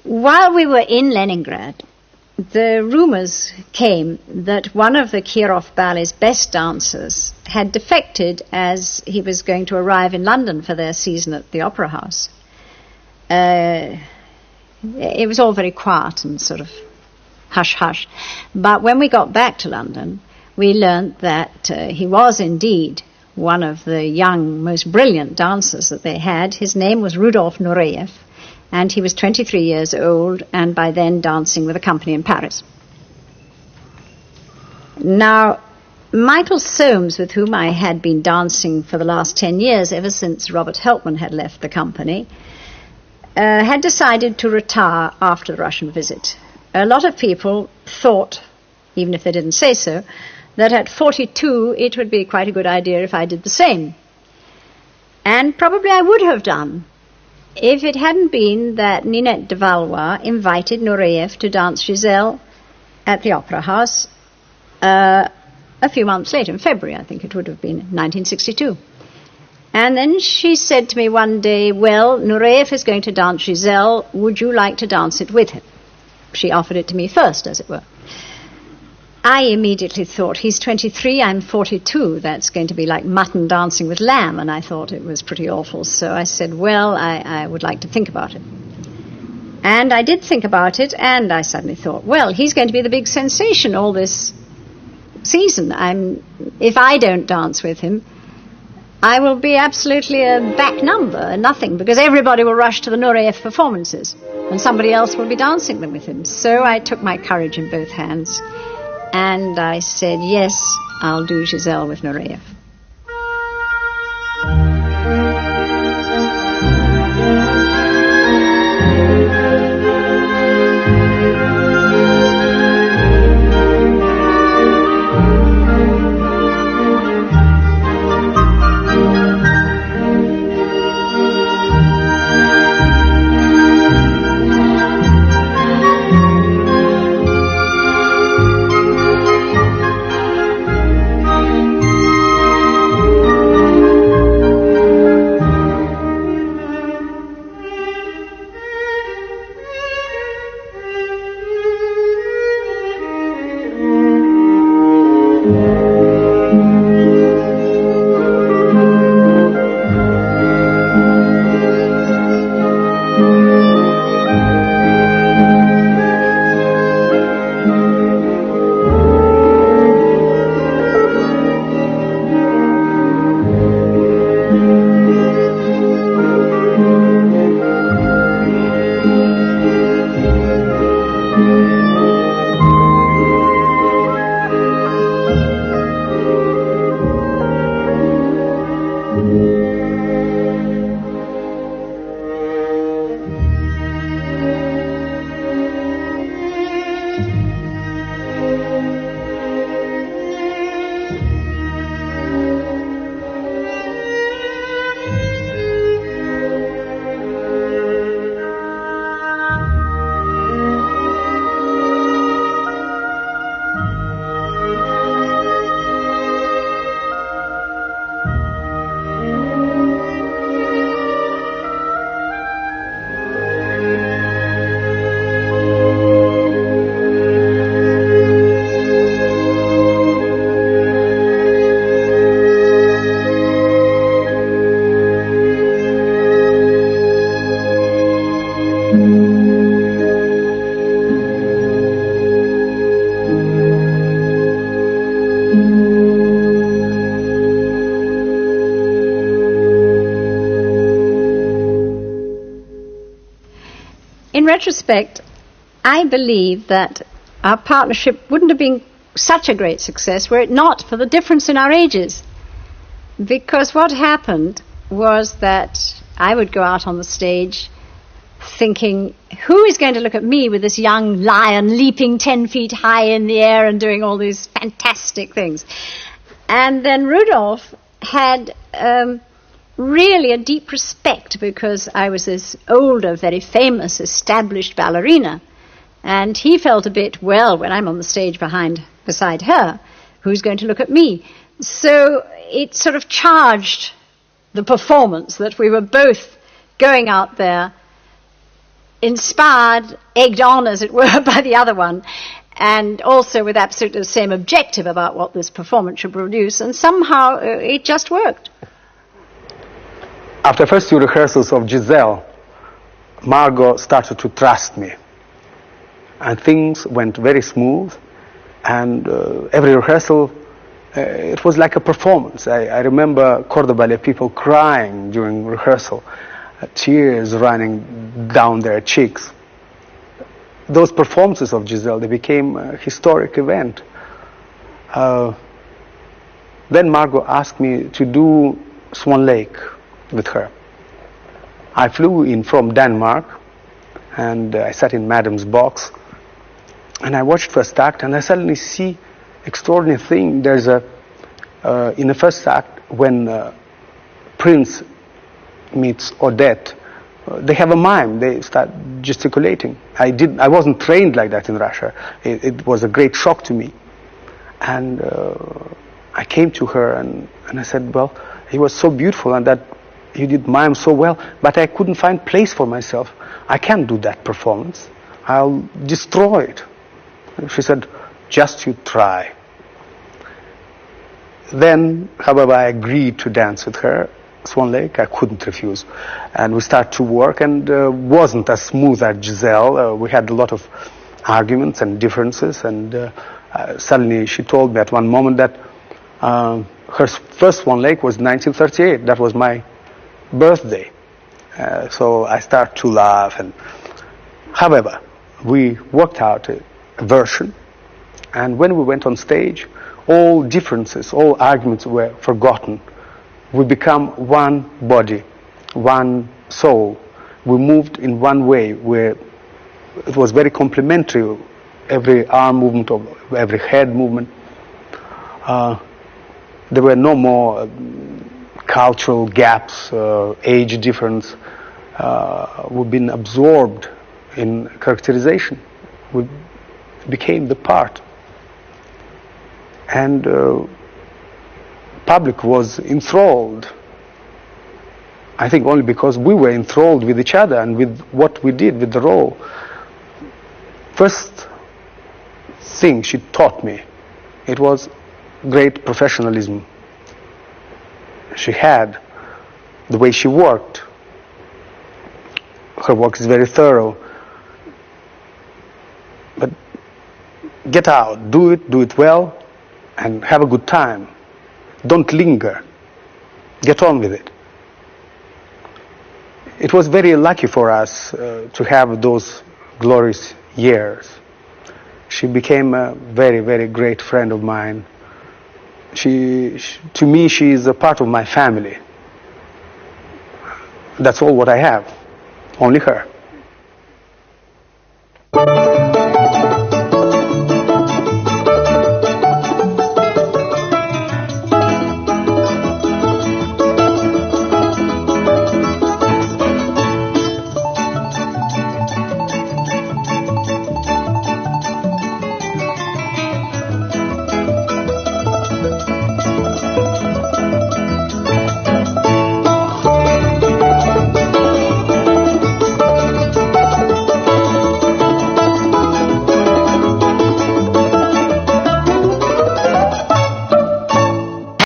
While we were in Leningrad, the rumors came that one of the Kirov Ballet's best dancers had defected as he was going to arrive in London for their season at the Opera House. It was all very quiet and sort of hush-hush. But when we got back to London, we learnt that he was indeed one of the young, most brilliant dancers that they had. His name was Rudolf Nureyev, and he was 23 years old and by then dancing with a company in Paris. Now, Michael Soames, with whom I had been dancing for the last 10 years, ever since Robert Helpman had left the company, had decided to retire after the Russian visit. A lot of people thought, even if they didn't say so, that at 42 it would be quite a good idea if I did the same. And probably I would have done, if it hadn't been that Ninette de Valois invited Nureyev to dance Giselle at the Opera House a few months later, in February, I think it would have been, 1962. And then she said to me one day, well, Nureyev is going to dance Giselle, would you like to dance it with him? She offered it to me first, as it were. I immediately thought, he's 23, I'm 42, that's going to be like mutton dancing with lamb, and I thought it was pretty awful. So I said, well, I would like to think about it. And I did think about it, and I suddenly thought, well, he's going to be the big sensation all this season. If I don't dance with him, I will be absolutely a back number, a nothing, because everybody will rush to the Nureyev performances, and somebody else will be dancing them with him. So I took my courage in both hands, and I said, yes, I'll do Giselle with Nureyev. In retrospect, I believe that our partnership wouldn't have been such a great success were it not for the difference in our ages. Because what happened was that I would go out on the stage thinking, who is going to look at me with this young lion leaping 10 feet high in the air and doing all these fantastic things? And then Rudolf had really a deep respect because I was this older, very famous, established ballerina. And he felt a bit, well, when I'm on the stage beside her, who's going to look at me? So it sort of charged the performance that we were both going out there inspired, egged on, as it were, by the other one, and also with absolutely the same objective about what this performance should produce, and somehow it just worked. After the first 2 rehearsals of Giselle, Margot started to trust me. And things went very smooth, and every rehearsal, it was like a performance. I remember corps de ballet people crying during rehearsal, tears running down their cheeks. Those performances of Giselle, they became a historic event. Then Margot asked me to do Swan Lake with her. I flew in from Denmark, and I sat in Madam's box, and I watched first act, and I suddenly see extraordinary thing. There's in the first act, when Prince meets Odette, they have a mime. They start gesticulating. I wasn't trained like that in Russia. It was a great shock to me. And I came to her and I said, well, he was so beautiful and that you did mime so well, but I couldn't find place for myself. I can't do that performance. I'll destroy it. And she said, just you try. Then, however, I agreed to dance with her. Swan Lake, I couldn't refuse. And we started to work, and wasn't as smooth as Giselle. We had a lot of arguments and differences, and suddenly she told me at one moment that her first Swan Lake was 1938. That was my birthday. So I started to laugh. And however, we worked out a version, and when we went on stage, all differences, all arguments were forgotten. We become one body, one soul. We moved in one way where it was very complementary. Every arm movement, or every head movement. There were no more cultural gaps, age difference. We've been absorbed in characterization. We became the part. And public was enthralled. I think only because we were enthralled with each other and with what we did, with the role. First thing she taught me, it was great professionalism. She had the way she worked. Her work is very thorough. But get out, do it well, and have a good time. Don't linger. Get on with it. It was very lucky for us to have those glorious years. She became a very, very great friend of mine. To me, she is a part of my family. That's all what I have. Only her.